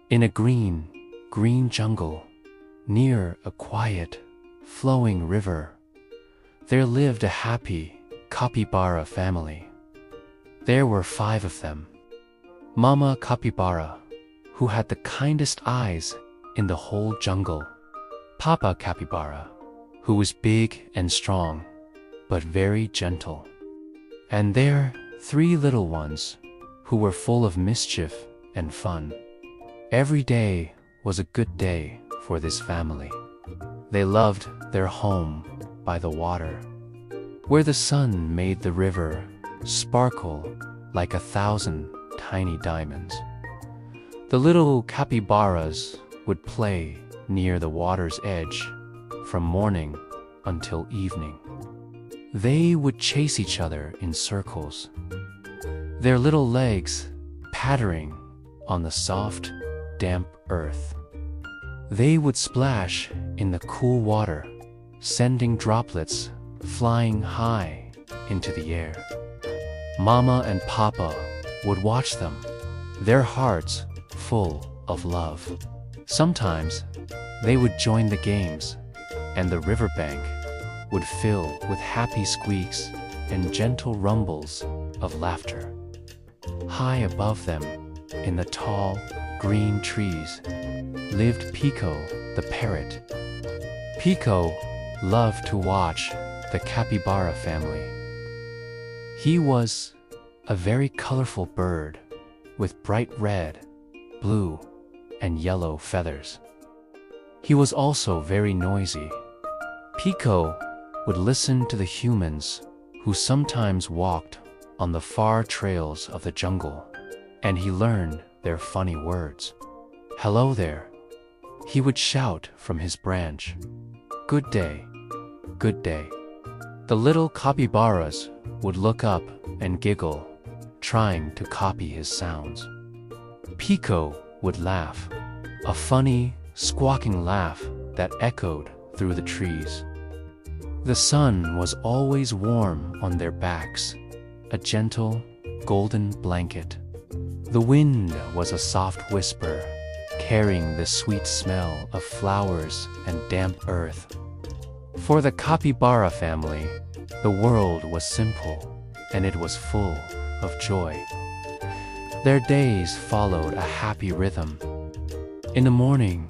In a green, green jungle, near a quiet, flowing river, there lived a happy capybara family. There were 5 of them. Mama Capybara, who had the kindest eyes in the whole jungle. Papa Capybara, who was big and strong, but very gentle. And their 3 little ones, who were full of mischief and fun. Every day was a good day for this family. They loved their home by the water, where the sun made the river sparkle like 1,000 tiny diamonds. The little capybaras would play near the water's edge from morning until evening. They would chase each other in circles, their little legs pattering on the soft, damp earth. They would splash in the cool water, sending droplets flying high into the air. Mama and Papa would watch them, their hearts full of love. Sometimes they would join the games, and the riverbank would fill with happy squeaks and gentle rumbles of laughter. High above them, in the tall, green trees, lived Pico the parrot. Pico loved to watch the Capybara family. He was a very colorful bird with bright red, blue, and yellow feathers. He was also very noisy. Pico would listen to the humans who sometimes walked on the far trails of the jungle, and he learned their funny words. "Hello there," he would shout from his branch. "Good day, good day." The little capybaras would look up and giggle, trying to copy his sounds. Pico would laugh, a funny, squawking laugh that echoed through the trees. The sun was always warm on their backs, a gentle, golden blanket. The wind was a soft whisper, carrying the sweet smell of flowers and damp earth. For the Capybara family, the world was simple, and it was full of joy. Their days followed a happy rhythm. In the morning,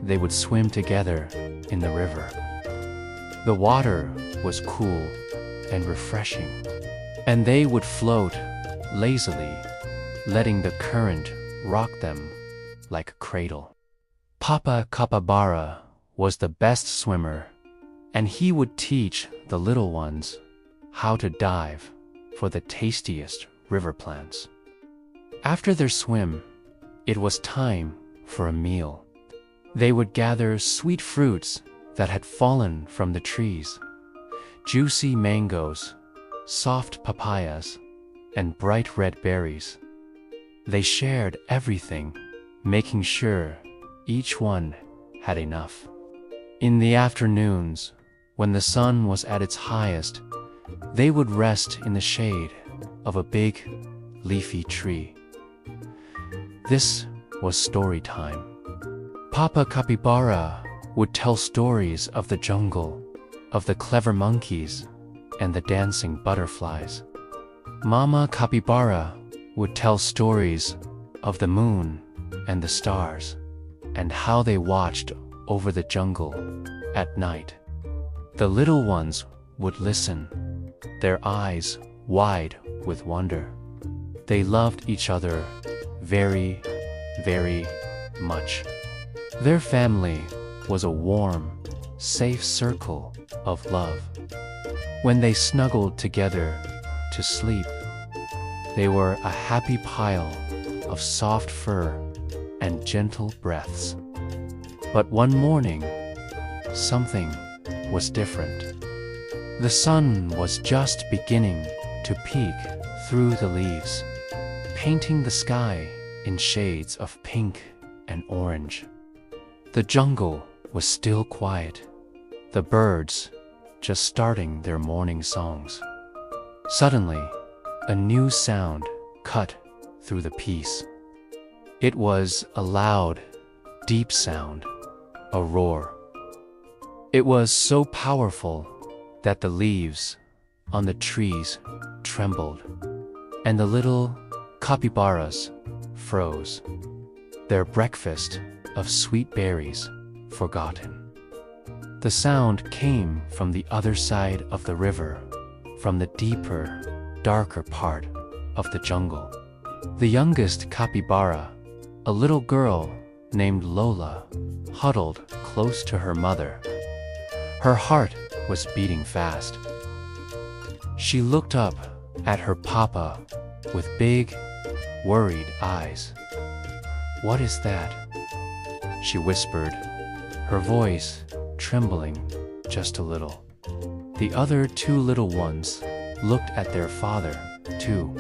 they would swim together in the river. The water was cool and refreshing, and they would float lazily, letting the current rock them like a cradle. Papa Capybara was the best swimmer, and he would teach the little ones how to dive for the tastiest river plants. After their swim, it was time for a meal. They would gather sweet fruits that had fallen from the trees, juicy mangoes, soft papayas, and bright red berries. They shared everything, making sure each one had enough. In the afternoons, when the sun was at its highest, they would rest in the shade of a big, leafy tree. This was story time. Papa Capybara would tell stories of the jungle, of the clever monkeys, and the dancing butterflies. Mama Capybara would tell stories of the moon and the stars, and how they watched over the jungle at night. The little ones would listen, their eyes wide with wonder. They loved each other very, very much. Their family was a warm, safe circle of love. When they snuggled together to sleep, they were a happy pile of soft fur and gentle breaths. But one morning, something was different. The sun was just beginning to peek through the leaves, painting the sky in shades of pink and orange. The jungle was still quiet, the birds just starting their morning songs. Suddenly, a new sound cut through the peace. It was a loud, deep sound, a roar. It was so powerful that the leaves on the trees trembled, and the little capybaras froze, their breakfast of sweet berries forgotten. The sound came from the other side of the river, from the deeper, darker part of the jungle. The youngest capybara, a little girl named Lola, huddled close to her mother. Her heart was beating fast. She looked up at her papa with big, worried eyes. "What is that?" she whispered, her voice trembling just a little. The other two little ones looked at their father, too.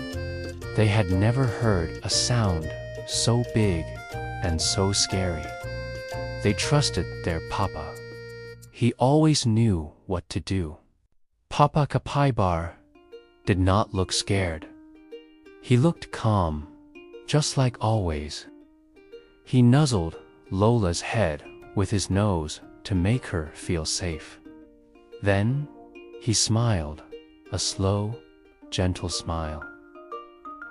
They had never heard a sound so big and so scary. They trusted their papa. He always knew what to do. Papa Capybara did not look scared. He looked calm, just like always. He nuzzled Lola's head with his nose to make her feel safe. Then he smiled, a slow, gentle smile.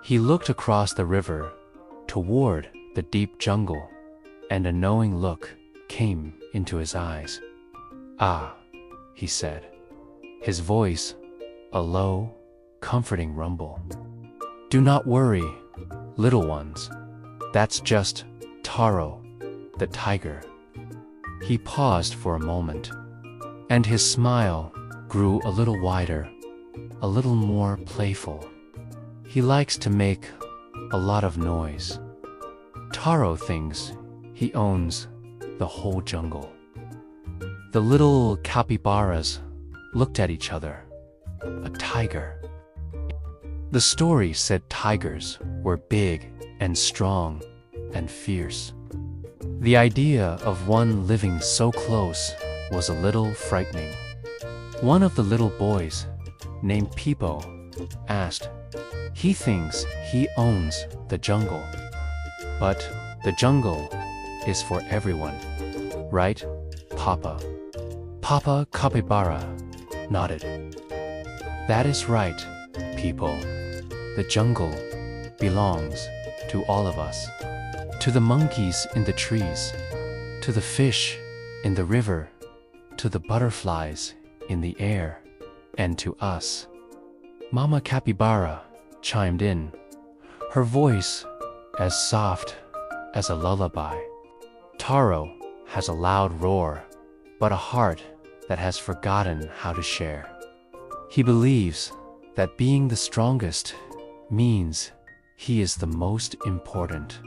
He looked across the river toward the deep jungle, and a knowing look came into his eyes. "Ah," he said, his voice a low, comforting rumble. "Do not worry, little ones. That's just Taro the Tiger." He paused for a moment, and his smile grew a little wider, a little more playful. "He likes to make a lot of noise. Taro thinks he owns the whole jungle." The little capybaras looked at each other. A tiger. The story said tigers were big and strong and fierce. The idea of one living so close was a little frightening. One of the little boys, named Peepo, asked, "He thinks he owns the jungle. But the jungle is for everyone, right, Papa?" Papa Capybara nodded. "That is right, Peepo. The jungle belongs to all of us. To the monkeys in the trees, to the fish in the river, to the butterflies in the air, and to us." Mama Capybara chimed in, her voice as soft as a lullaby. "Taro has a loud roar, but a heart that has forgotten how to share. He believes that being the strongest means he is the most important."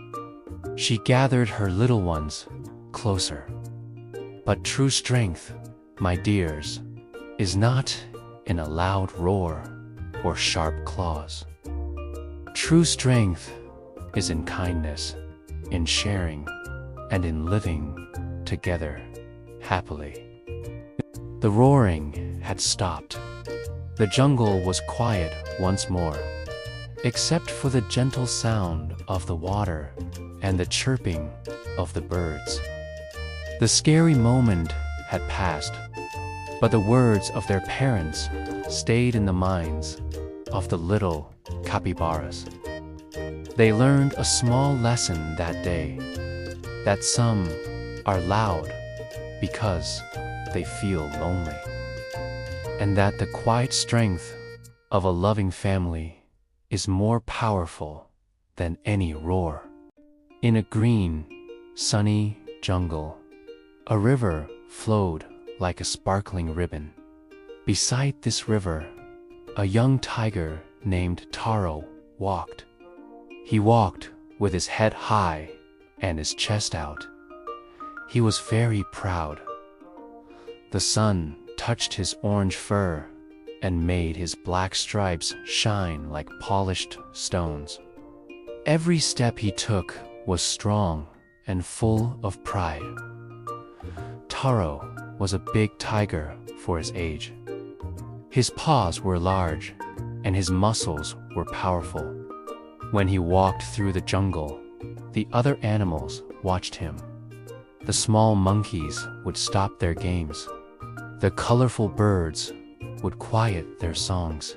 She gathered her little ones closer. "But true strength, my dears, is not in a loud roar or sharp claws. True strength is in kindness, in sharing, and in living together happily." The roaring had stopped. The jungle was quiet once more, except for the gentle sound of the water and the chirping of the birds. The scary moment had passed, but the words of their parents stayed in the minds of the little capybaras. They learned a small lesson that day, that some are loud because they feel lonely, and that the quiet strength of a loving family is more powerful than any roar. In a green, sunny jungle, a river flowed like a sparkling ribbon. Beside this river, a young tiger named Taro walked. He walked with his head high and his chest out. He was very proud. The sun touched his orange fur and made his black stripes shine like polished stones. Every step he took was strong and full of pride. Taro was a big tiger for his age. His paws were large and his muscles were powerful. When he walked through the jungle, The other animals watched him. The small monkeys would stop their games. The colorful birds would quiet their songs.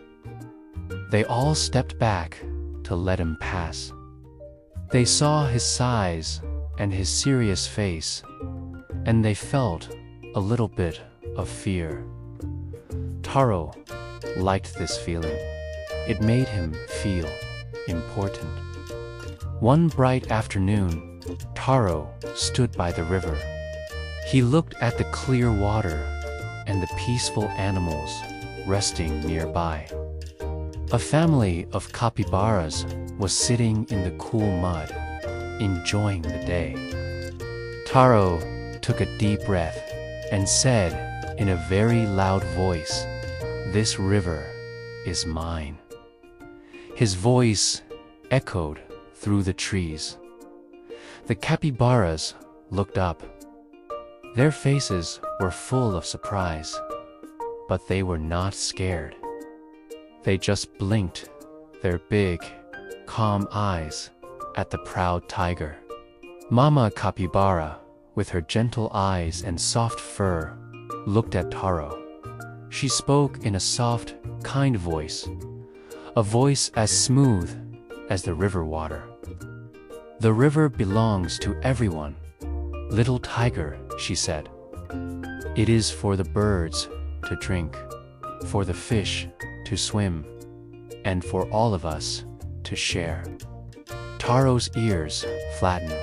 They all stepped back to let him pass. They saw his size and his serious face, and they felt a little bit of fear. Taro liked this feeling. It made him feel important. One bright afternoon, Taro stood by the river. He looked at the clear water and the peaceful animals resting nearby. A family of capybaras was sitting in the cool mud, enjoying the day. Taro took a deep breath and said in a very loud voice, "This river is mine." His voice echoed through the trees. The capybaras looked up. Their faces were full of surprise, but they were not scared. They just blinked their big, calm eyes at the proud tiger. Mama Capybara, with her gentle eyes and soft fur, looked at Taro. She spoke in a soft, kind voice, a voice as smooth as the river water. "The river belongs to everyone, little tiger," she said. "It is for the birds to drink, for the fish to swim, and for all of us to share." Taro's ears flattened.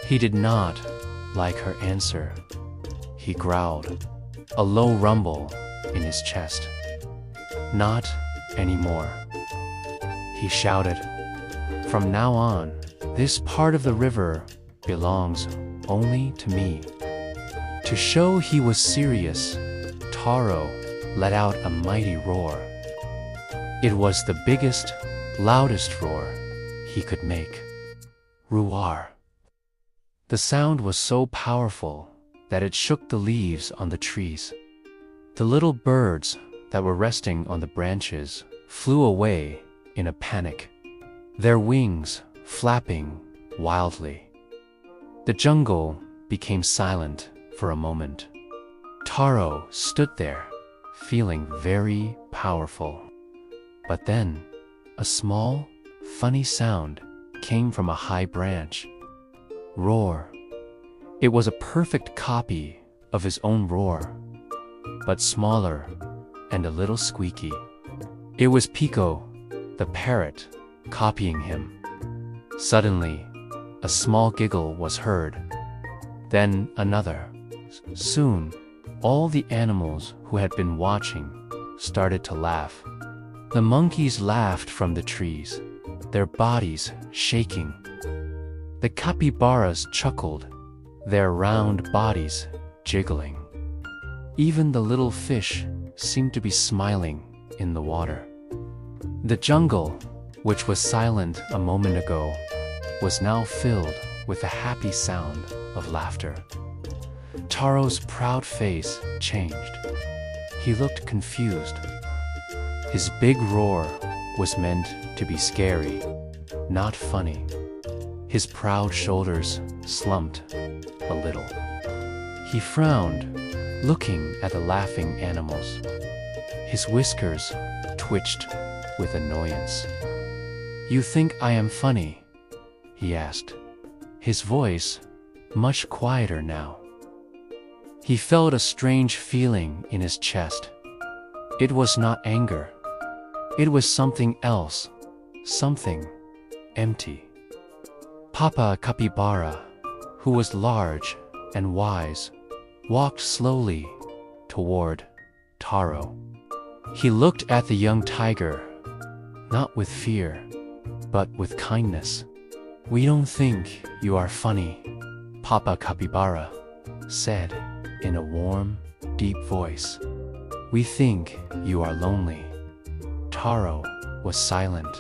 He did not like her answer. He growled, a low rumble in his chest. "Not anymore," he shouted. "From now on, this part of the river belongs only to me." To show he was serious, Taro let out a mighty roar. It was the biggest, loudest roar he could make. Roar. The sound was so powerful that it shook the leaves on the trees. The little birds that were resting on the branches flew away in a panic, their wings flapping wildly. The jungle became silent for a moment. Taro stood there, feeling very powerful. But then, a small, funny sound came from a high branch. Roar. It was a perfect copy of his own roar, but smaller and a little squeaky. It was Pico, the parrot, copying him. Suddenly, a small giggle was heard, then another. Soon, all the animals who had been watching started to laugh. The monkeys laughed from the trees, their bodies shaking. The capybaras chuckled, their round bodies jiggling. Even the little fish seemed to be smiling in the water. The jungle, which was silent a moment ago, was now filled with a happy sound of laughter. Taro's proud face changed. He looked confused. His big roar was meant to be scary, not funny. His proud shoulders slumped a little. He frowned, looking at the laughing animals. His whiskers twitched with annoyance. "You think I am funny?" he asked, his voice much quieter now. He felt a strange feeling in his chest. It was not anger. It was something else, something empty. Papa Capybara, who was large and wise, walked slowly toward Taro. He looked at the young tiger, not with fear, but with kindness. "We don't think you are funny," Papa Capybara said in a warm, deep voice. "We think you are lonely." Taro was silent.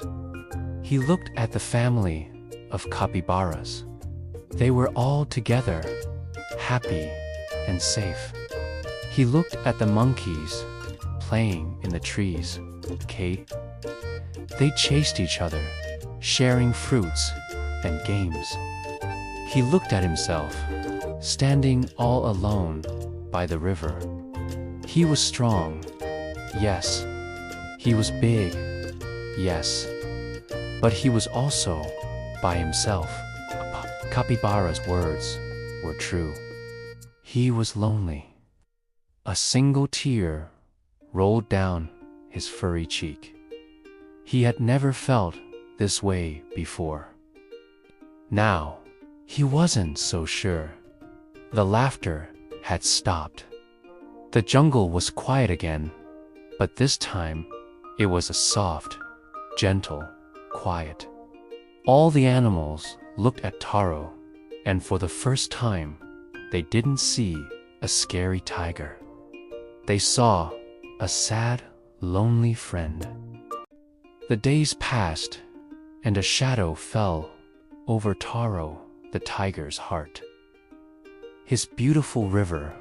He looked at the family of capybaras. They were all together, happy and safe. He looked at the monkeys playing in the trees. They chased each other, sharing fruits and games. He looked at himself, standing all alone by the river. He was strong, yes. He was big, yes. But he was also by himself. Capybara's words were true. He was lonely. A single tear rolled down his furry cheek. He had never felt this way before. Now, he wasn't so sure. The laughter had stopped. The jungle was quiet again, but this time it was a soft, gentle quiet. All the animals looked at Taro, and for the first time, they didn't see a scary tiger. They saw a sad, lonely friend. The days passed, and a shadow fell over Taro the tiger's heart. His beautiful river,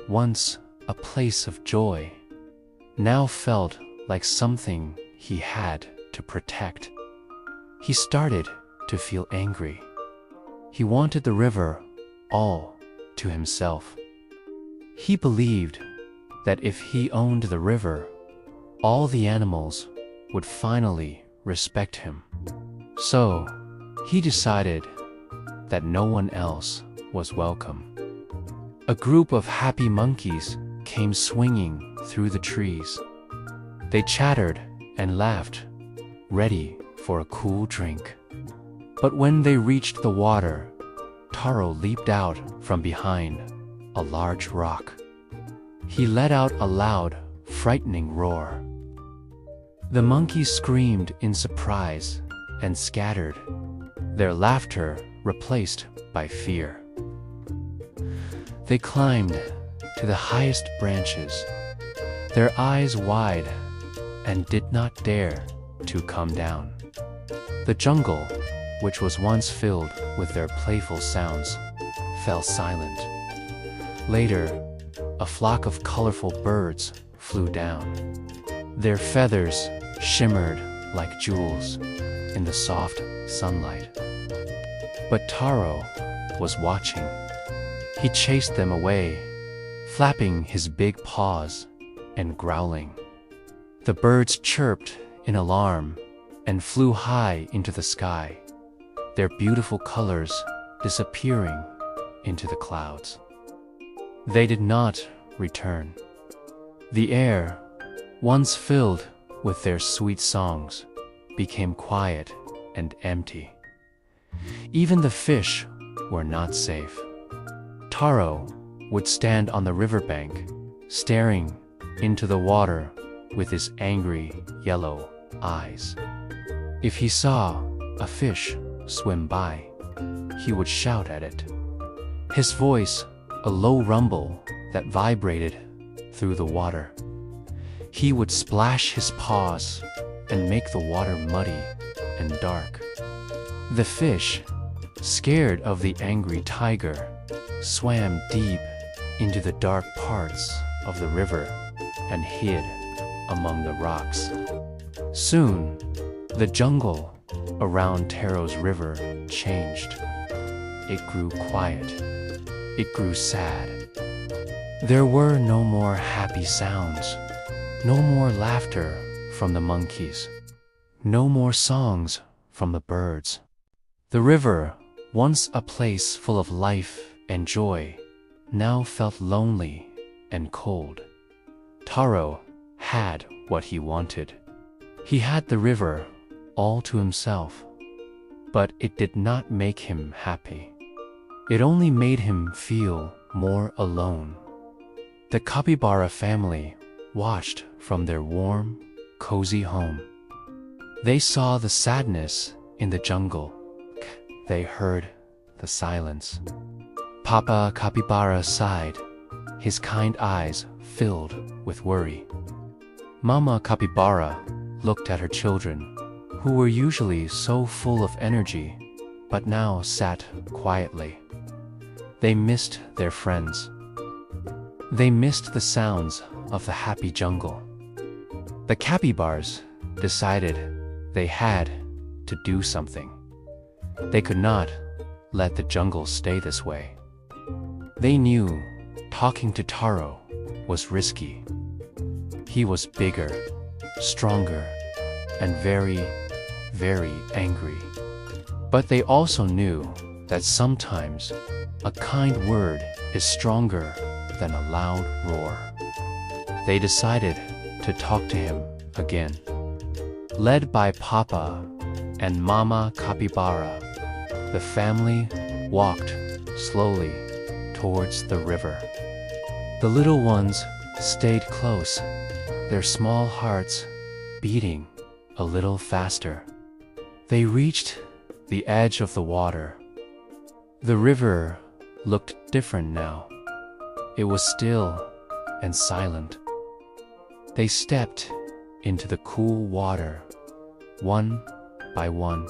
once a place of joy, now felt like something he had to protect. He started to feel angry. He wanted the river all to himself. He believed that if he owned the river, all the animals would finally respect him. So, he decided that no one else was welcome. A group of happy monkeys came swinging through the trees. They chattered and laughed, ready for a cool drink. But when they reached the water, Taro leaped out from behind a large rock. He let out a loud, frightening roar. The monkeys screamed in surprise and scattered, their laughter replaced by fear. They climbed to the highest branches, their eyes wide, and did not dare to come down. The jungle, which was once filled with their playful sounds, fell silent. Later, a flock of colorful birds flew down. Their feathers shimmered like jewels in the soft sunlight. But Taro was watching. He chased them away, flapping his big paws and growling. The birds chirped in alarm and flew high into the sky, their beautiful colors disappearing into the clouds. They did not return. The air, once filled with their sweet songs, became quiet and empty. Even the fish were not safe. Taro would stand on the riverbank, staring into the water with his angry yellow eyes. If he saw a fish swim by, he would shout at it. His voice, a low rumble that vibrated through the water. He would splash his paws and make the water muddy and dark. The fish, scared of the angry tiger, swam deep into the dark parts of the river and hid among the rocks. Soon, the jungle around Taro's river changed. It grew quiet. It grew sad. There were no more happy sounds, no more laughter from the monkeys, no more songs from the birds. The river, once a place full of life and joy, now felt lonely and cold. Taro had what he wanted. He had the river all to himself, but it did not make him happy. It only made him feel more alone. The Capybara family watched from their warm, cozy home. They saw the sadness in the jungle. They heard the silence. Papa Capybara sighed, his kind eyes filled with worry. Mama Capybara looked at her children, who were usually so full of energy, but now sat quietly. They missed their friends. They missed the sounds of the happy jungle. The capybars decided they had to do something. They could not let the jungle stay this way. They knew talking to Taro was risky. He was bigger, stronger, and very, very angry. But they also knew that sometimes a kind word is stronger than a loud roar. They decided to talk to him again. Led by Papa and Mama Capybara, the family walked slowly towards the river. The little ones stayed close, their small hearts beating a little faster. They reached the edge of the water. The river looked different now. It was still and silent. They stepped into the cool water, one by one.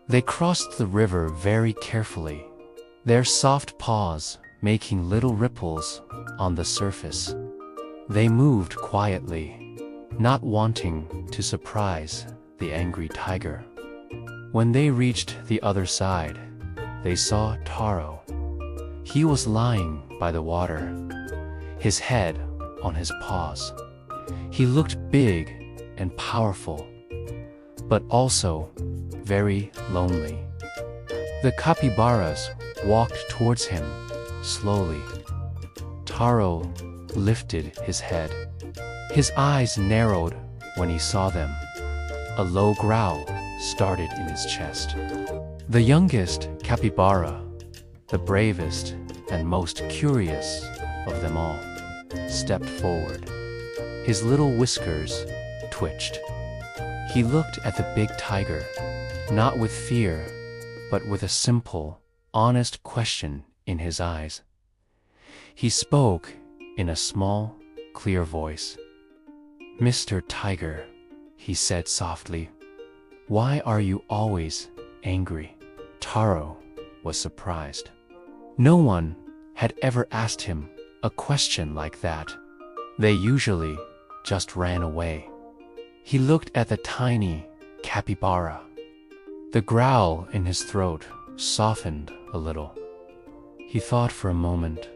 They crossed the river very carefully, their soft paws making little ripples on the surface. They moved quietly, not wanting to surprise the angry tiger. When they reached the other side, they saw Taro. He was lying by the water, his head on his paws. He looked big and powerful, but also very lonely. The capybaras walked towards him slowly. Taro lifted his head. His eyes narrowed when he saw them. A low growl started in his chest. The youngest capybara, the bravest and most curious of them all, stepped forward. His little whiskers twitched. He looked at the big tiger, not with fear, but with a simple, honest question in his eyes. He spoke in a small, clear voice. "Mr. Tiger," he said softly, "why are you always angry?" Taro was surprised. No one had ever asked him a question like that. They usually just ran away. He looked at the tiny capybara. The growl in his throat softened a little. He thought for a moment.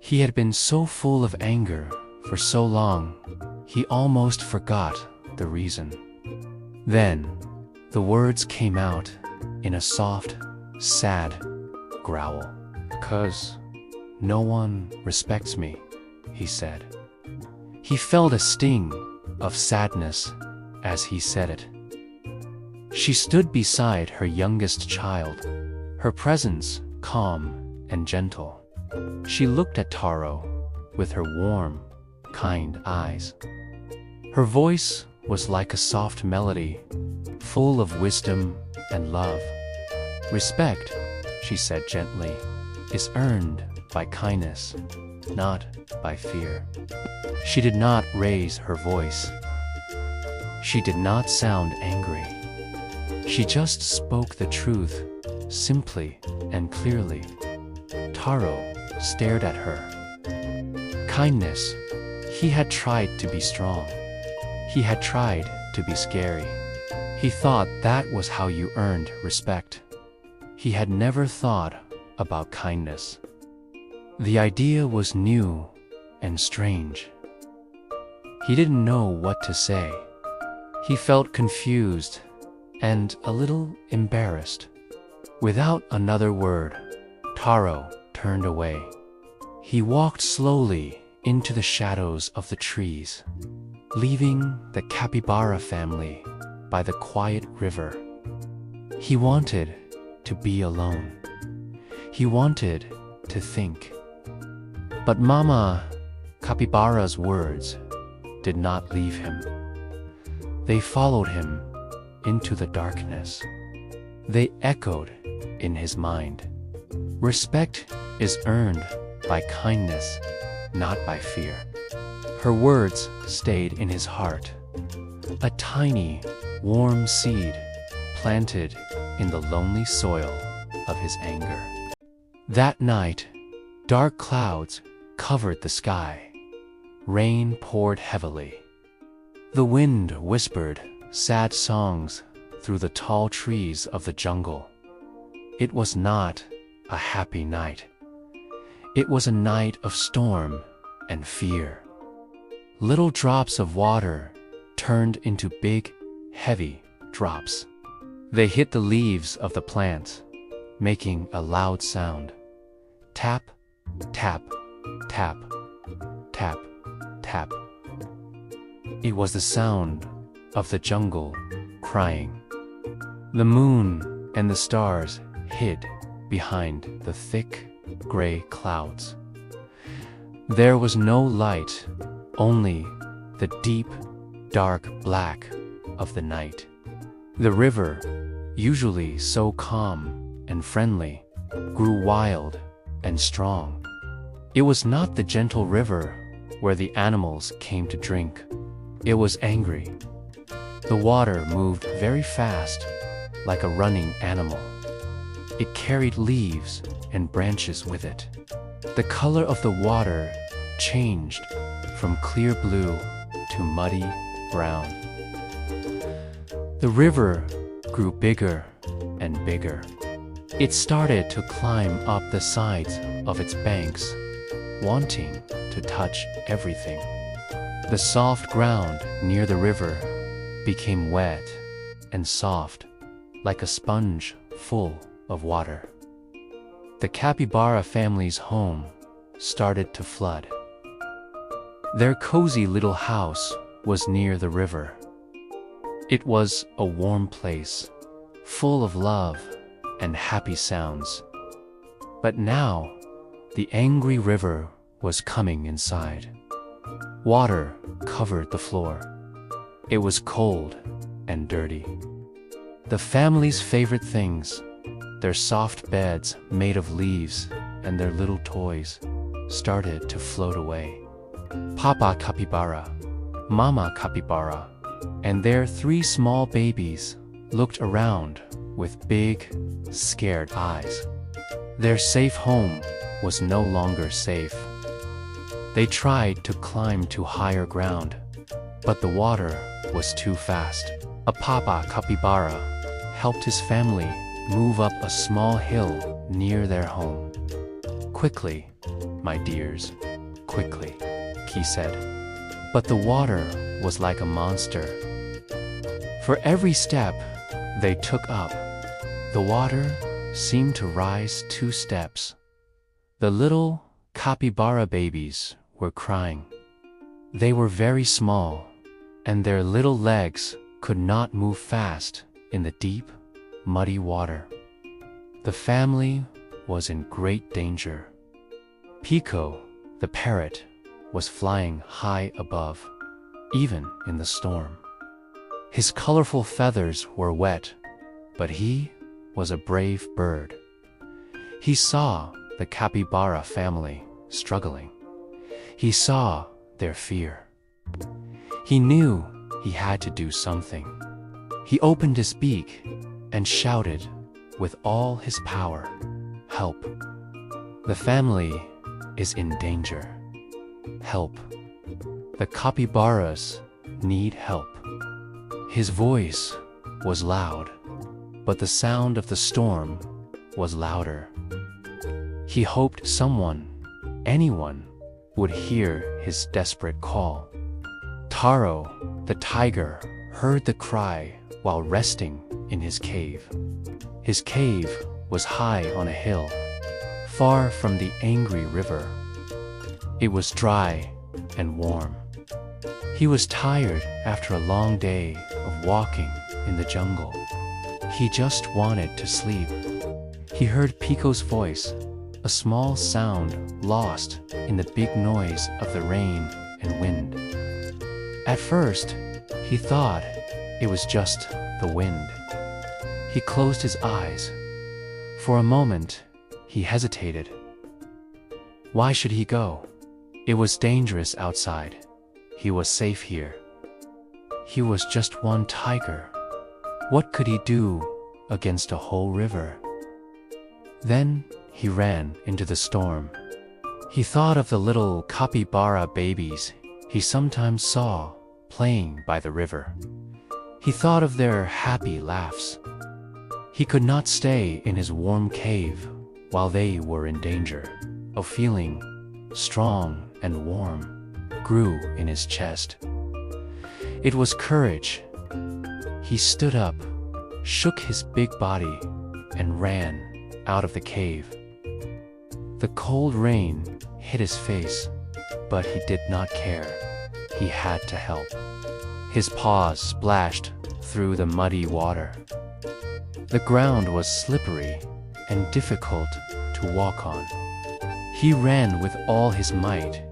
He had been so full of anger for so long, he almost forgot the reason. Then, the words came out in a soft, sad growl. "'Cause no one respects me," he said. He felt a sting of sadness as he said it. She stood beside her youngest child, her presence calm and gentle. She looked at Taro with her warm, kind eyes. Her voice was like a soft melody, full of wisdom and love. "Respect," she said gently, "is earned by kindness, not by fear." She did not raise her voice. She did not sound angry. She just spoke the truth, simply and clearly. Taro stared at her. Kindness. He had tried to be strong. He had tried to be scary. He thought that was how you earned respect. He had never thought about kindness. The idea was new and strange. He didn't know what to say. He felt confused and a little embarrassed. Without another word, Taro turned away. He walked slowly into the shadows of the trees, leaving the Capybara family by the quiet river. He wanted to be alone. He wanted to think. But Mama Capybara's words did not leave him. They followed him into the darkness. They echoed in his mind. Respect is earned by kindness, not by fear. Her words stayed in his heart, a tiny, warm seed planted in the lonely soil of his anger. That night, dark clouds covered the sky. Rain poured heavily. The wind whispered sad songs through the tall trees of the jungle. it was not a happy night. It was a night of storm and fear. Little drops of water turned into big, heavy drops. They hit the leaves of the plant, making a loud sound. Tap, tap, tap, tap, tap. It was the sound of the jungle crying. The moon and the stars hid behind the thick, gray clouds. There was no light, only the deep, dark black of the night. The river, usually so calm and friendly, grew wild and strong. It was not the gentle river where the animals came to drink. It was angry. The water moved very fast, like a running animal. It carried leaves and branches with it. The color of the water changed from clear blue to muddy brown. The river grew bigger and bigger. It started to climb up the sides of its banks, wanting to touch everything. The soft ground near the river became wet and soft, like a sponge full of water. The Capybara family's home started to flood. Their cozy little house was near the river. It was a warm place, full of love and happy sounds. But now, the angry river was coming inside. Water covered the floor. It was cold and dirty. The family's favorite things, their soft beds made of leaves and their little toys, started to float away. Papa Capybara, Mama Capybara, and their 3 small babies looked around with big, scared eyes. Their safe home was no longer safe. They tried to climb to higher ground, but the water was too fast. A Papa Capybara helped his family move up a small hill near their home. "Quickly, my dears, quickly," he said. But the water was like a monster. For every step they took up, the water seemed to rise 2 steps. The little capybara babies were crying. They were very small, and their little legs could not move fast in the deep, muddy water. The family was in great danger. Pico, the parrot, was flying high above, even in the storm. His colorful feathers were wet, but he was a brave bird. He saw the Capybara family struggling. He saw their fear. He knew he had to do something. He opened his beak and shouted with all his power, "Help! The family is in danger. Help! The capybaras need help." His voice was loud, but the sound of the storm was louder. He hoped someone, anyone, would hear his desperate call. Taro the Tiger heard the cry while resting in his cave. His cave was high on a hill, far from the angry river. It was dry and warm. He was tired after a long day of walking in the jungle. He just wanted to sleep. He heard Pico's voice, a small sound lost in the big noise of the rain and wind. At first, he thought it was just the wind. He closed his eyes. For a moment, he hesitated. Why should he go? It was dangerous outside. He was safe here. He was just one tiger. What could he do against a whole river? Then he ran into the storm. He thought of the little capybara babies he sometimes saw playing by the river. He thought of their happy laughs. He could not stay in his warm cave while they were in danger. A feeling, strong and warm, grew in his chest. It was courage. He stood up, shook his big body, and ran out of the cave. The cold rain hit his face, but he did not care. He had to help. His paws splashed through the muddy water. The ground was slippery and difficult to walk on. He ran with all his might,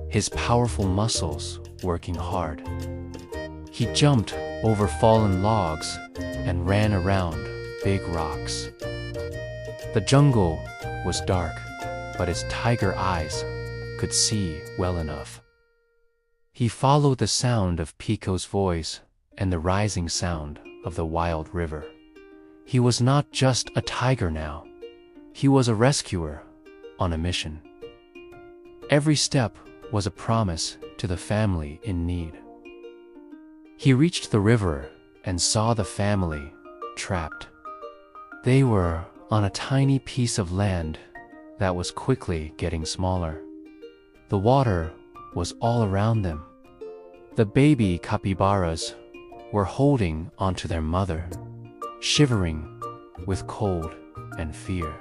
his powerful muscles working hard. He jumped over fallen logs and ran around big rocks. The jungle was dark, but his tiger eyes could see well enough. He followed the sound of Pico's voice and the rising sound of the wild river. He was not just a tiger now. He was a rescuer on a mission. Every step was a promise to the family in need. He reached the river and saw the family trapped. They were on a tiny piece of land that was quickly getting smaller. The water was all around them. The baby capybaras were holding onto their mother, shivering with cold and fear.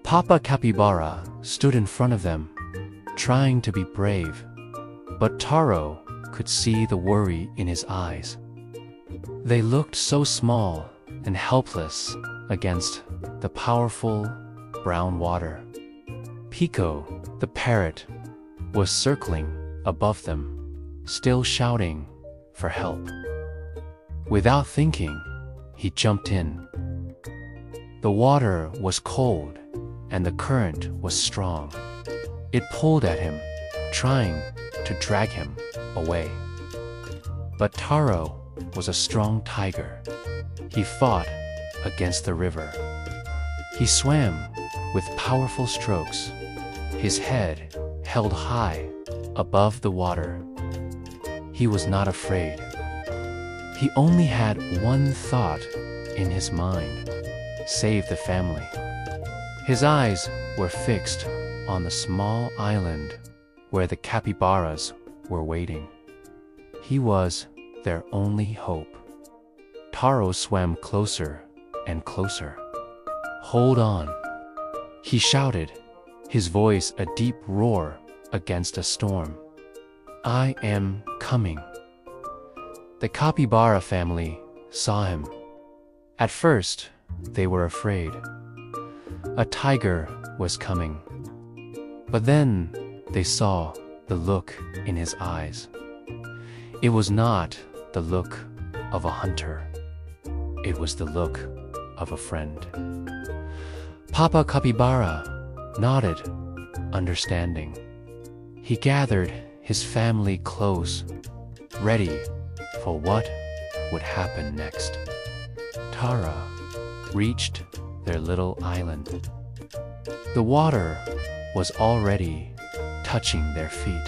Papa Capybara stood in front of them, trying to be brave, but Taro could see the worry in his eyes. They looked so small and helpless against the powerful brown water. Pico, the parrot, was circling above them, still shouting for help. Without thinking, he jumped in. The water was cold and the current was strong. It pulled at him, trying to drag him away. But Taro was a strong tiger. He fought against the river. He swam with powerful strokes, his head held high above the water. He was not afraid. He only had one thought in his mind: save the family. His eyes were fixed on the small island where the capybaras were waiting. He was their only hope. Taro swam closer and closer. "Hold on," he shouted, his voice a deep roar against a storm. "I am coming." The Capybara family saw him. At first, they were afraid. A tiger was coming. But then they saw the look in his eyes. It was not the look of a hunter. It was the look of a friend. Papa Capybara nodded, understanding. He gathered his family close, ready for what would happen next. Tara reached their little island. The water was already touching their feet.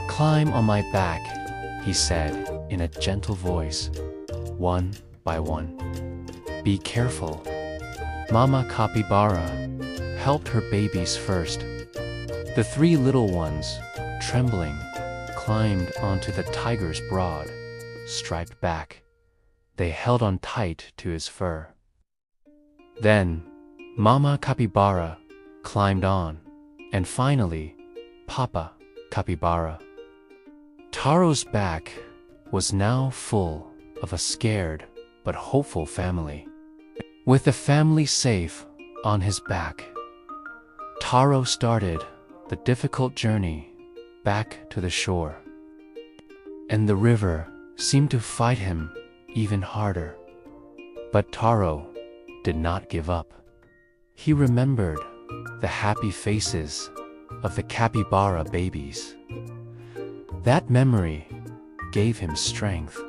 "Climb on my back," he said in a gentle voice, "one by one. Be careful." Mama Capybara helped her babies first. The three little ones, trembling, climbed onto the tiger's broad, striped back. They held on tight to his fur. Then, Mama Capybara climbed on, and finally, Papa Capybara. Taro's back was now full of a scared but hopeful family. With the family safe on his back, Taro started the difficult journey back to the shore. And the river seemed to fight him even harder. But Taro did not give up. He remembered the happy faces of the capybara babies. That memory gave him strength.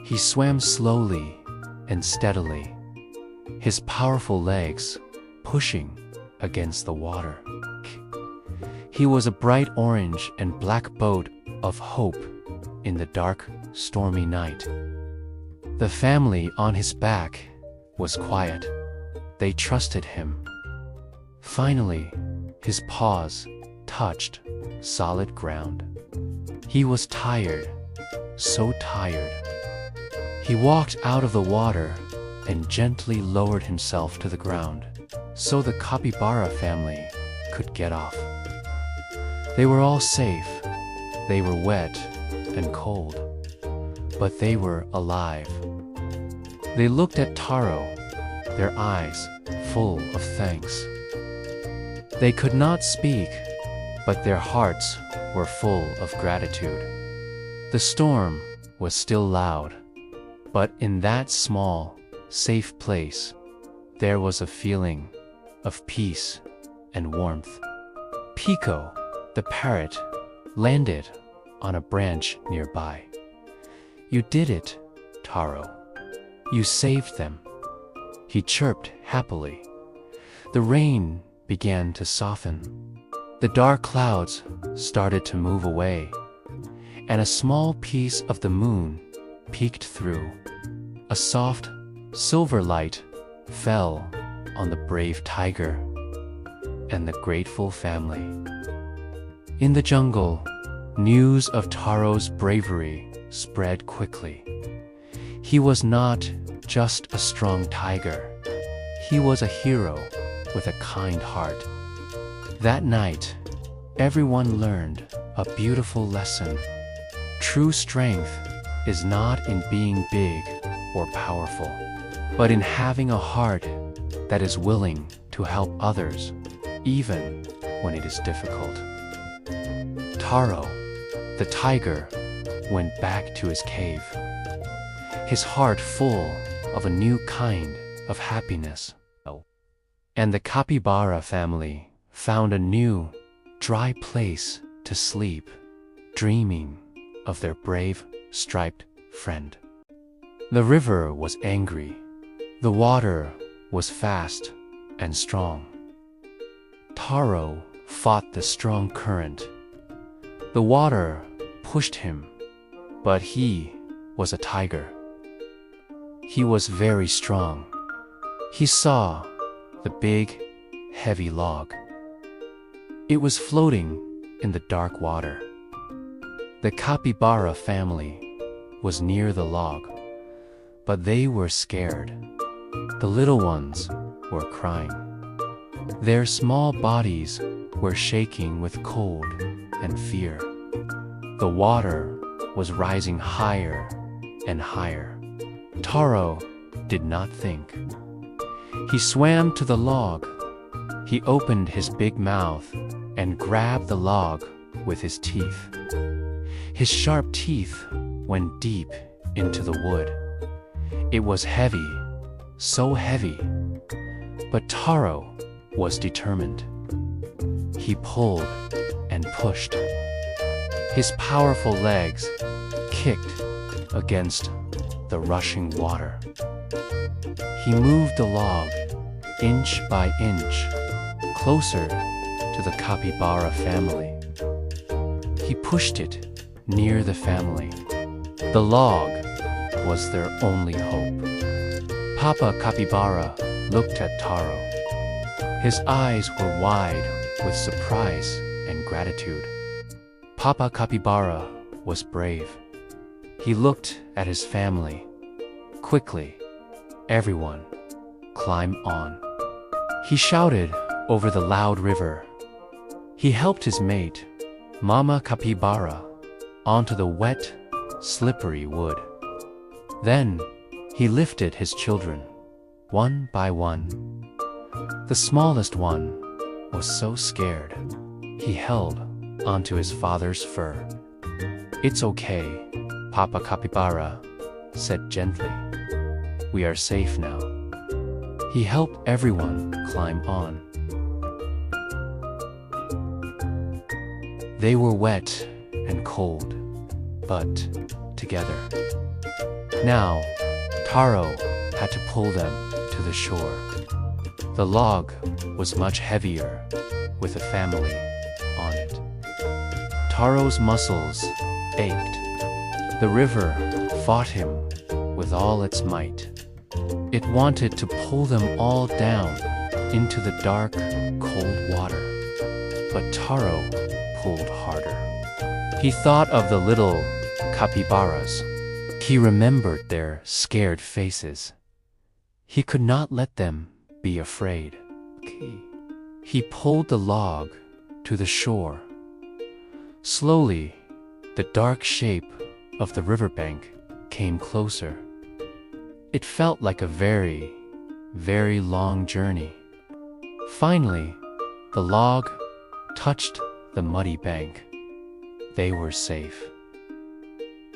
He swam slowly and steadily, his powerful legs pushing against the water. He was a bright orange and black boat of hope in the dark, stormy night. The family on his back was quiet. They trusted him. Finally, his paws touched solid ground. He was tired, so tired. He walked out of the water and gently lowered himself to the ground so the Capybara family could get off. They were all safe. They were wet and cold, but they were alive. They looked at Taro, their eyes full of thanks. They could not speak, but their hearts were full of gratitude. The storm was still loud, but in that small, safe place, there was a feeling of peace and warmth. Pico, the parrot, landed on a branch nearby. "You did it, Taro. You saved them," he chirped happily. The rain began to soften. The dark clouds started to move away, and a small piece of the moon peeked through. A soft, silver light fell on the brave tiger and the grateful family. In the jungle, news of Taro's bravery spread quickly. He was not just a strong tiger. He was a hero with a kind heart. That night, everyone learned a beautiful lesson. True strength is not in being big or powerful, but in having a heart that is willing to help others, even when it is difficult. Taro, the tiger, went back to his cave, his heart full of a new kind of happiness. And the Capybara family found a new, dry place to sleep, dreaming of their brave, striped friend. The river was angry. The water was fast and strong. Taro fought the strong current. The water pushed him, but he was a tiger. He was very strong. He saw the big, heavy log. It was floating in the dark water. The Capybara family was near the log, but they were scared. The little ones were crying. Their small bodies were shaking with cold and fear. The water was rising higher and higher. Taro did not think. He swam to the log. He opened his big mouth and grabbed the log with his teeth. His sharp teeth went deep into the wood. It was heavy, so heavy, but Taro was determined. He pulled and pushed. His powerful legs kicked against the rushing water. He moved the log inch by inch closer to the Capybara family. He pushed it near the family. The log was their only hope. Papa Capybara looked at Taro. His eyes were wide with surprise and gratitude. Papa Capybara was brave. He looked at his family. Quickly, everyone, climb on. He shouted over the loud river. He helped his mate, Mama Capybara, onto the wet, slippery wood. Then, he lifted his children, one by one. The smallest one was so scared, he held onto his father's fur. "It's okay," Papa Capybara said gently. "We are safe now." He helped everyone climb on. They were wet and cold, but together. Now, Taro had to pull them to the shore. The log was much heavier, with a family on it. Taro's muscles ached. The river fought him with all its might. It wanted to pull them all down into the dark, cold water. But Taro pulled harder. He thought of the little capybaras. He remembered their scared faces. He could not let them be afraid. He pulled the log to the shore. Slowly, the dark shape of the riverbank came closer. It felt like a very, very long journey. Finally, the log touched the muddy bank. They were safe.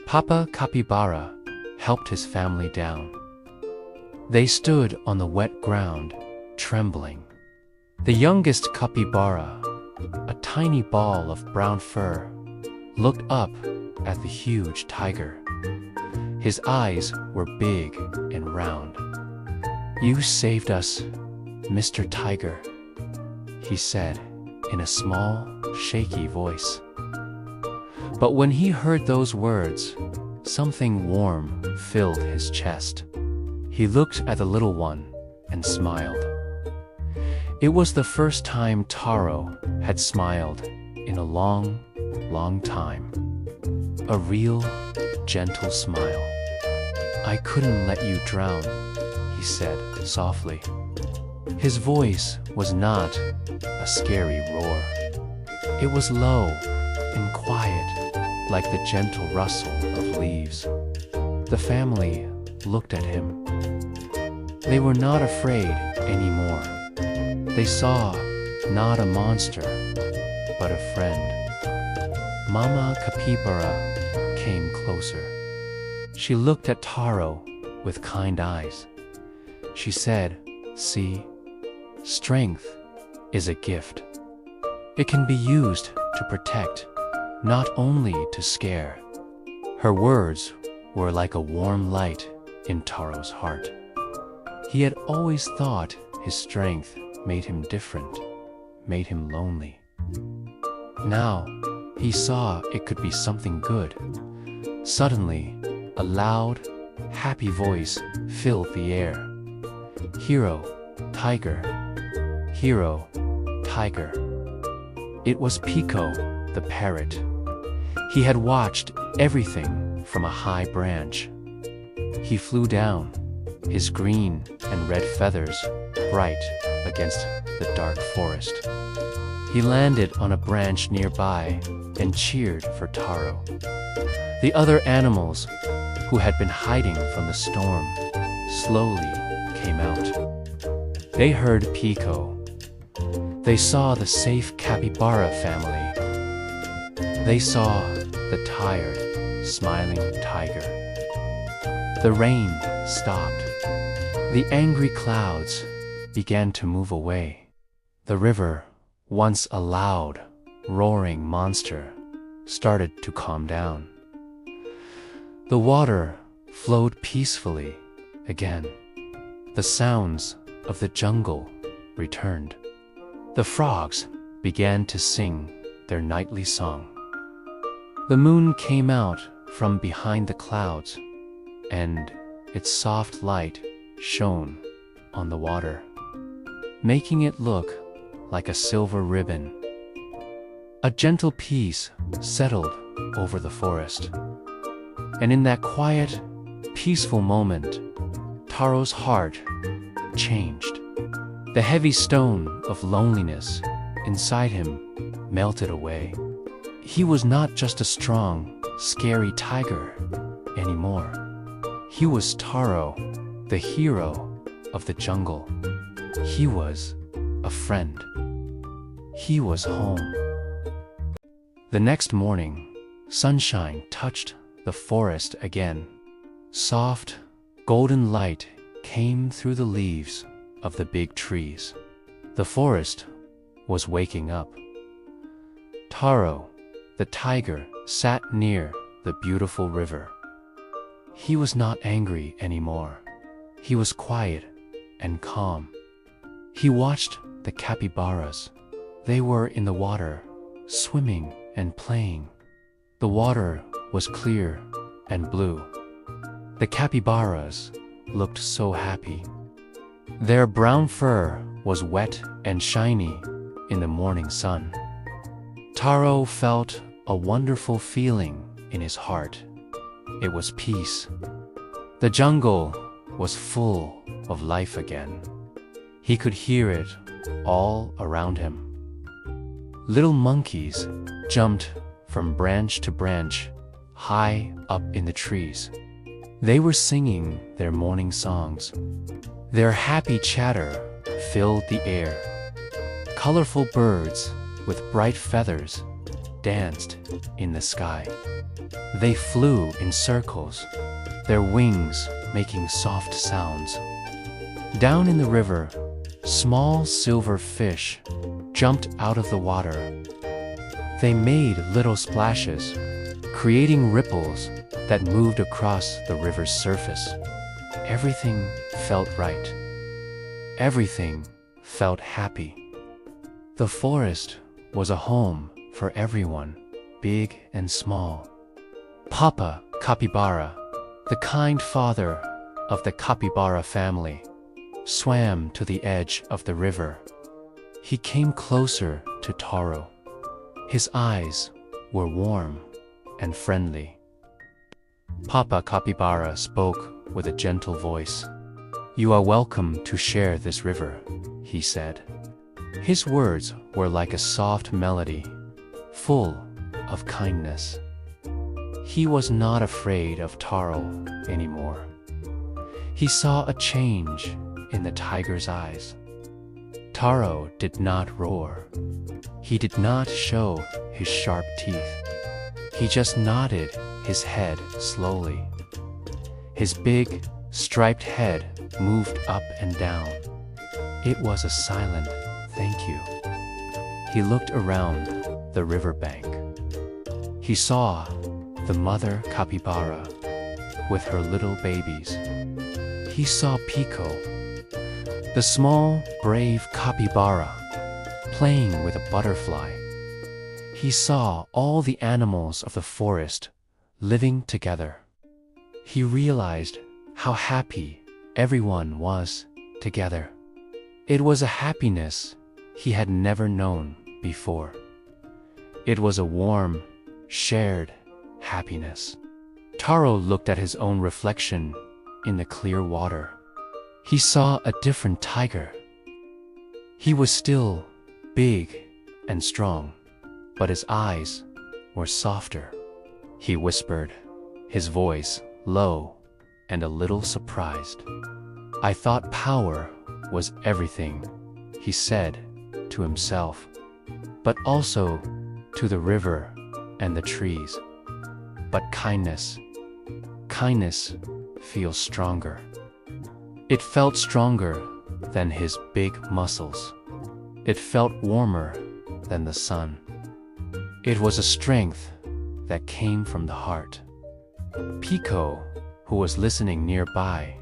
Papa Capybara helped his family down. They stood on the wet ground, trembling. The youngest capybara, a tiny ball of brown fur, looked up at the huge tiger. His eyes were big and round. "You saved us, Mr. Tiger," he said in a small, shaky voice. But when he heard those words, something warm filled his chest. He looked at the little one and smiled. It was the first time Taro had smiled in a long, long time. A real, gentle smile. "I couldn't let you drown," he said softly. His voice was not a scary roar. It was low and quiet, like the gentle rustle of leaves. The family looked at him. They were not afraid anymore. They saw not a monster, but a friend. Mama Capybara came closer. She looked at Taro with kind eyes. She said, "See, strength is a gift. It can be used to protect, not only to scare." Her words were like a warm light in Taro's heart. He had always thought his strength made him different, made him lonely. Now, he saw it could be something good. Suddenly, a loud, happy voice filled the air. "Hero, Tiger. Hero, Tiger." It was Pico, the parrot. He had watched everything from a high branch. He flew down, his green and red feathers bright against the dark forest. He landed on a branch nearby and cheered for Taro. The other animals, who had been hiding from the storm, slowly came out. They heard Pico. They saw the safe Capybara family. They saw the tired, smiling tiger. The rain stopped. The angry clouds began to move away. The river, once a loud, roaring monster, started to calm down. The water flowed peacefully again. The sounds of the jungle returned. The frogs began to sing their nightly song. The moon came out from behind the clouds, and its soft light shone on the water, making it look like a silver ribbon. A gentle peace settled over the forest. And in that quiet, peaceful moment, Taro's heart changed. The heavy stone of loneliness inside him melted away. He was not just a strong, scary tiger anymore. He was Taro, the hero of the jungle. He was a friend. He was home. The next morning, sunshine touched the forest again. Soft, golden light came through the leaves of the big trees. The forest was waking up. Taro, the tiger, sat near the beautiful river. He was not angry anymore. He was quiet and calm. He watched the capybaras. They were in the water, swimming and playing. The water was clear and blue. The capybaras looked so happy. Their brown fur was wet and shiny in the morning sun. Taro felt a wonderful feeling in his heart. It was peace. The jungle was full of life again. He could hear it all around him. Little monkeys jumped from branch to branch, high up in the trees. They were singing their morning songs. Their happy chatter filled the air. Colorful birds with bright feathers danced in the sky. They flew in circles, their wings making soft sounds. Down in the river, small silver fish jumped out of the water. They made little splashes, creating ripples that moved across the river's surface. Everything felt right. Everything felt happy. The forest was a home for everyone, big and small. Papa Capybara, the kind father of the Capybara family, swam to the edge of the river. He came closer to Taro. His eyes were warm and friendly. Papa Capybara spoke with a gentle voice. "You are welcome to share this river," he said. His words were like a soft melody, full of kindness. He was not afraid of Taro anymore. He saw a change in the tiger's eyes. Taro did not roar. He did not show his sharp teeth. He just nodded his head slowly. His big, striped head moved up and down. It was a silent thank you. He looked around the riverbank. He saw the mother capybara with her little babies. He saw Pico, the small, brave capybara, playing with a butterfly. He saw all the animals of the forest living together. He realized how happy everyone was together. It was a happiness he had never known before. It was a warm, shared happiness. Taro looked at his own reflection in the clear water. He saw a different tiger. He was still big and strong, but his eyes were softer. He whispered, his voice low and a little surprised. "I thought power was everything," he said to himself, but also to the river and the trees. But kindness feels stronger. It felt stronger than his big muscles. It felt warmer than the sun. It was a strength that came from the heart. Pico, who was listening nearby,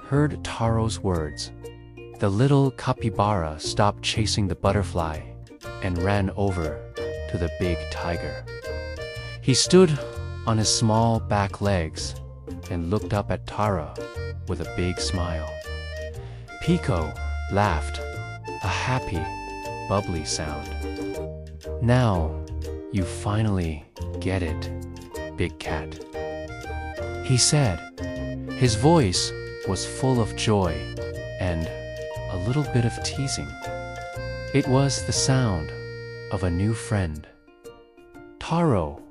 heard Taro's words. The little capybara stopped chasing the butterfly and ran over to the big tiger. He stood on his small back legs and looked up at Taro with a big smile. Pico laughed, a happy, bubbly sound. "Now you finally get it, big cat," he said. His voice was full of joy and a little bit of teasing. It was the sound of a new friend. Taro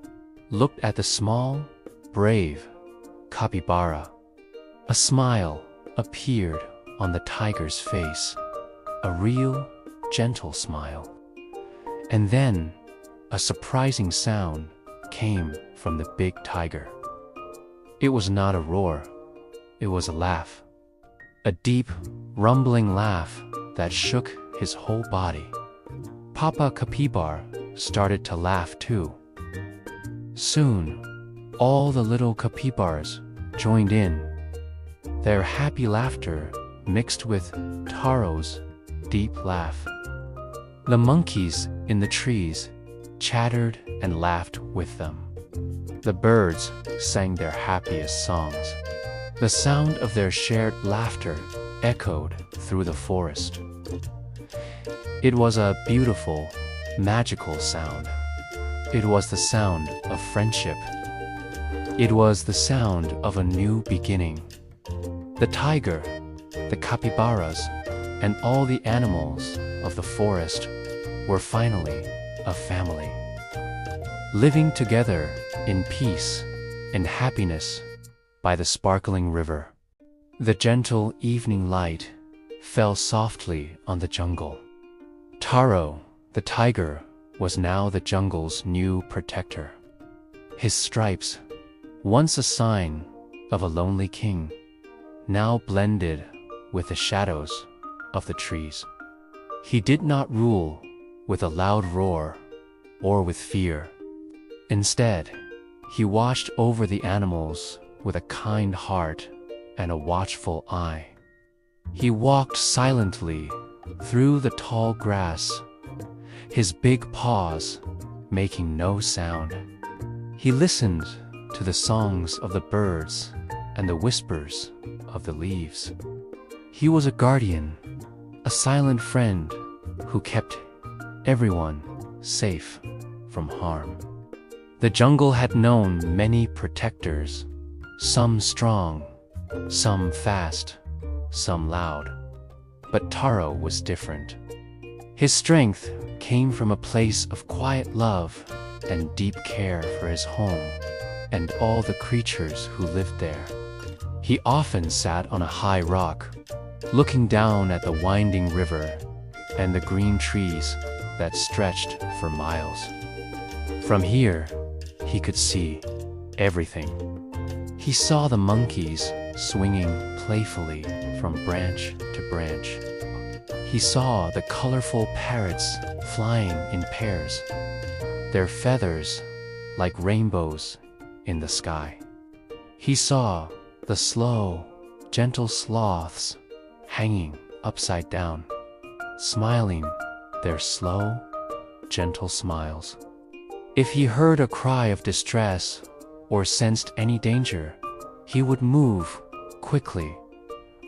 looked at the small, brave capybara. A smile appeared on the tiger's face, a real, gentle smile. And then a surprising sound came from the big tiger. It was not a roar, it was a laugh. A deep, rumbling laugh that shook his whole body. Papa Capybara started to laugh too. Soon, all the little capybaras joined in. Their happy laughter mixed with Taro's deep laugh. The monkeys in the trees chattered and laughed with them. The birds sang their happiest songs. The sound of their shared laughter echoed through the forest. It was a beautiful, magical sound. It was the sound of friendship. It was the sound of a new beginning. The tiger, the capybaras, and all the animals of the forest were finally a family, living together in peace and happiness by the sparkling river. The gentle evening light fell softly on the jungle. Taro, the tiger, was now the jungle's new protector. His stripes, once a sign of a lonely king, now blended with the shadows of the trees. He did not rule with a loud roar or with fear. Instead, he watched over the animals with a kind heart and a watchful eye. He walked silently through the tall grass, his big paws making no sound. He listened to the songs of the birds and the whispers of the leaves. He was a guardian, a silent friend who kept everyone safe from harm. The jungle had known many protectors, some strong, some fast, some loud. But Taro was different. His strength came from a place of quiet love and deep care for his home and all the creatures who lived there. He often sat on a high rock, looking down at the winding river and the green trees that stretched for miles. From here, he could see everything. He saw the monkeys swinging playfully from branch to branch. He saw the colorful parrots flying in pairs, their feathers like rainbows in the sky. He saw the slow, gentle sloths hanging upside down, smiling their slow, gentle smiles. If he heard a cry of distress or sensed any danger, he would move quickly,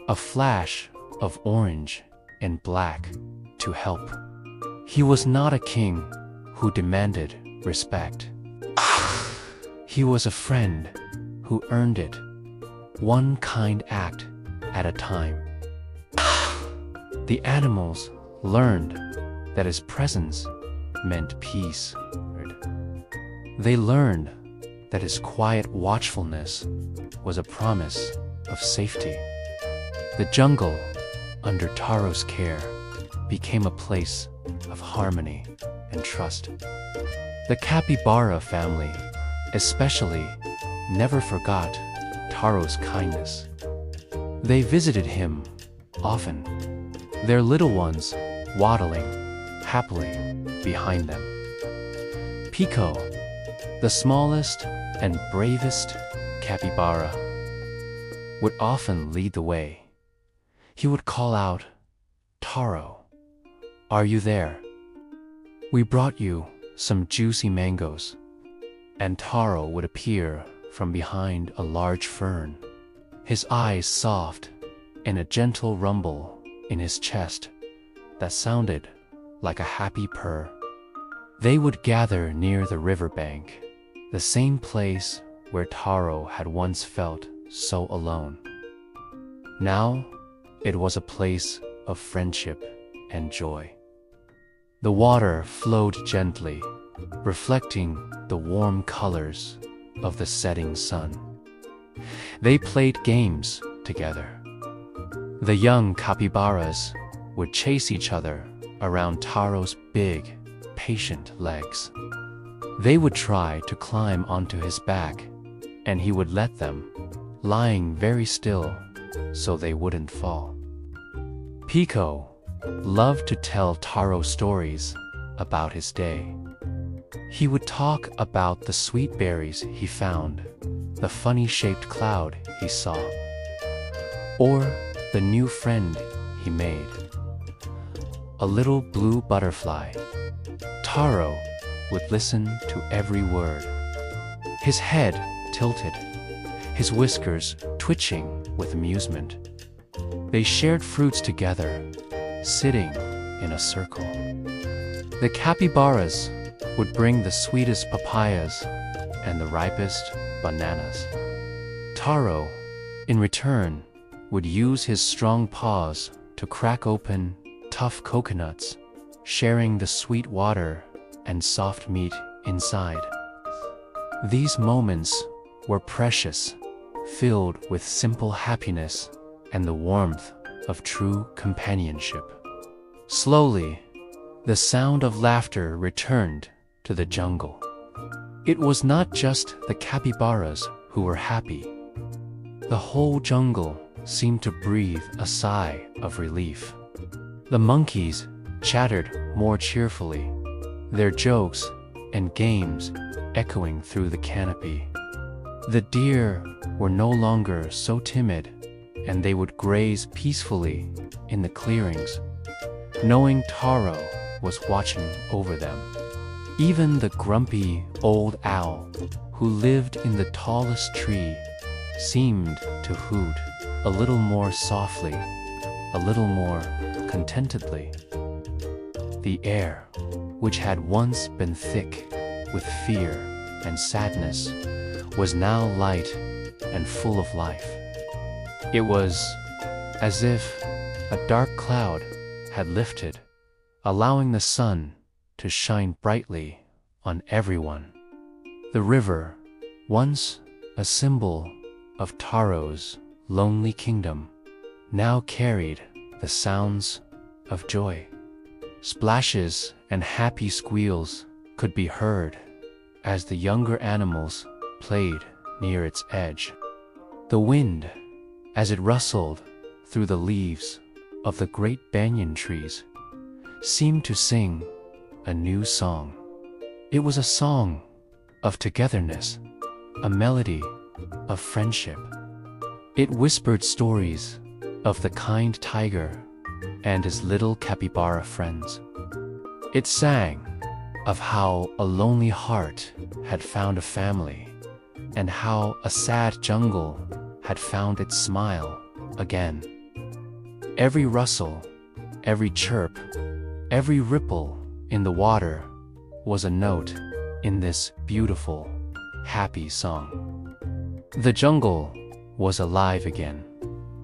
a flash of orange and black to help. He was not a king who demanded respect. He was a friend who earned it, one kind act at a time. The animals learned that his presence meant peace. They learned that his quiet watchfulness was a promise of safety. The jungle, under Taro's care, became a place of harmony and trust. The Capybara family, especially, never forgot Taro's kindness. They visited him often, their little ones waddling happily behind them. Pico, the smallest and bravest capybara, would often lead the way. He would call out, "Taro, are you there? We brought you some juicy mangoes." And Taro would appear from behind a large fern, his eyes soft and a gentle rumble in his chest that sounded like a happy purr. They would gather near the riverbank, the same place where Taro had once felt so alone. Now, it was a place of friendship and joy. The water flowed gently, reflecting the warm colors of the setting sun. They played games together. The young capybaras would chase each other around Taro's big, patient legs. They would try to climb onto his back, and he would let them, lying very still so they wouldn't fall. Pico loved to tell Taro stories about his day. He would talk about the sweet berries he found, the funny-shaped cloud he saw, or the new friend he made, a little blue butterfly. Taro would listen to every word, his head tilted, his whiskers twitching with amusement. They shared fruits together, sitting in a circle. The capybaras would bring the sweetest papayas and the ripest bananas. Taro, in return, would use his strong paws to crack open tough coconuts, sharing the sweet water and soft meat inside. These moments were precious, filled with simple happiness and the warmth of true companionship. Slowly, the sound of laughter returned to the jungle. It was not just the capybaras who were happy. The whole jungle seemed to breathe a sigh of relief. The monkeys chattered more cheerfully, their jokes and games echoing through the canopy. The deer were no longer so timid, and they would graze peacefully in the clearings, knowing Taro was watching over them. Even the grumpy old owl, who lived in the tallest tree, seemed to hoot a little more softly, a little more contentedly. The air, which had once been thick with fear and sadness, was now light and full of life. It was as if a dark cloud had lifted, allowing the sun to shine brightly on everyone. The river, once a symbol of Taro's lonely kingdom, now carried the sounds of joy. Splashes and happy squeals could be heard as the younger animals played near its edge. The wind, as it rustled through the leaves of the great banyan trees, seemed to sing a new song. It was a song of togetherness, a melody of friendship. It whispered stories of the kind tiger and his little capybara friends. It sang of how a lonely heart had found a family, and how a sad jungle had found its smile again. Every rustle, every chirp, every ripple in the water was a note in this beautiful, happy song. The jungle was alive again,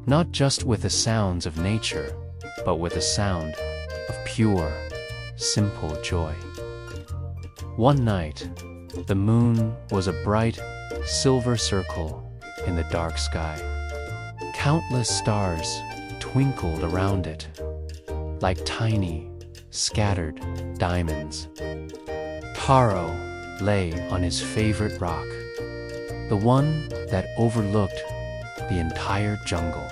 not just with the sounds of nature, but with the sound of pure, simple joy. One night, the moon was a bright, silver circle in the dark sky. Countless stars twinkled around it, like tiny, scattered diamonds. Taro lay on his favorite rock, the one that overlooked the entire jungle.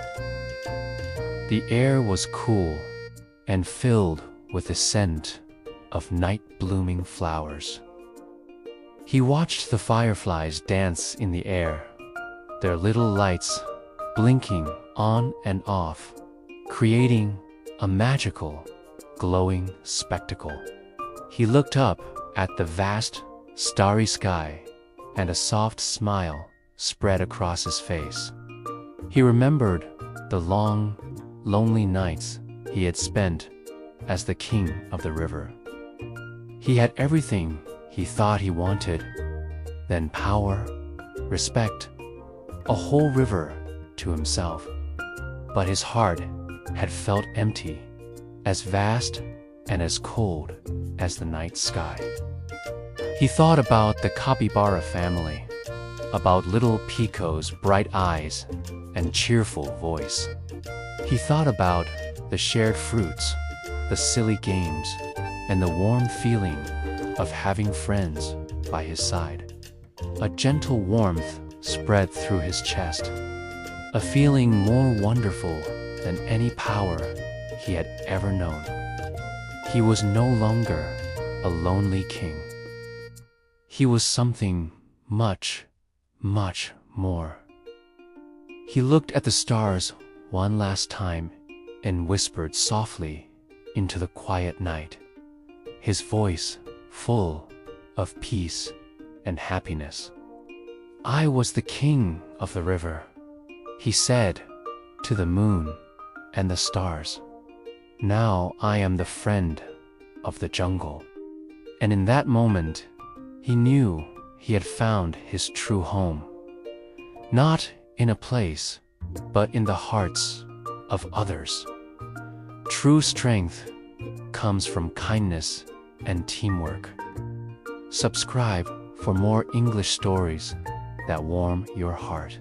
The air was cool and filled with the scent of night-blooming flowers. He watched the fireflies dance in the air, their little lights blinking on and off, creating a magical, glowing spectacle. He looked up at the vast, starry sky, and a soft smile spread across his face. He remembered the long, lonely nights he had spent as the king of the river. He had everything he thought he wanted, then power, respect, a whole river to himself. But his heart had felt empty, as vast and as cold as the night sky. He thought about the Capybara family, about little Pico's bright eyes and cheerful voice. He thought about the shared fruits, the silly games, and the warm feeling of having friends by his side. A gentle warmth spread through his chest, a feeling more wonderful than any power he had ever known. He was no longer a lonely king. He was something much, much more. He looked at the stars one last time and whispered softly into the quiet night, his voice full of peace and happiness. I was the king of the river, he said to the moon and the stars. Now I am the friend of the jungle. And in that moment, he knew he had found his true home. Not in a place, but in the hearts of others. True strength comes from kindness and teamwork. Subscribe for more English stories that warm your heart.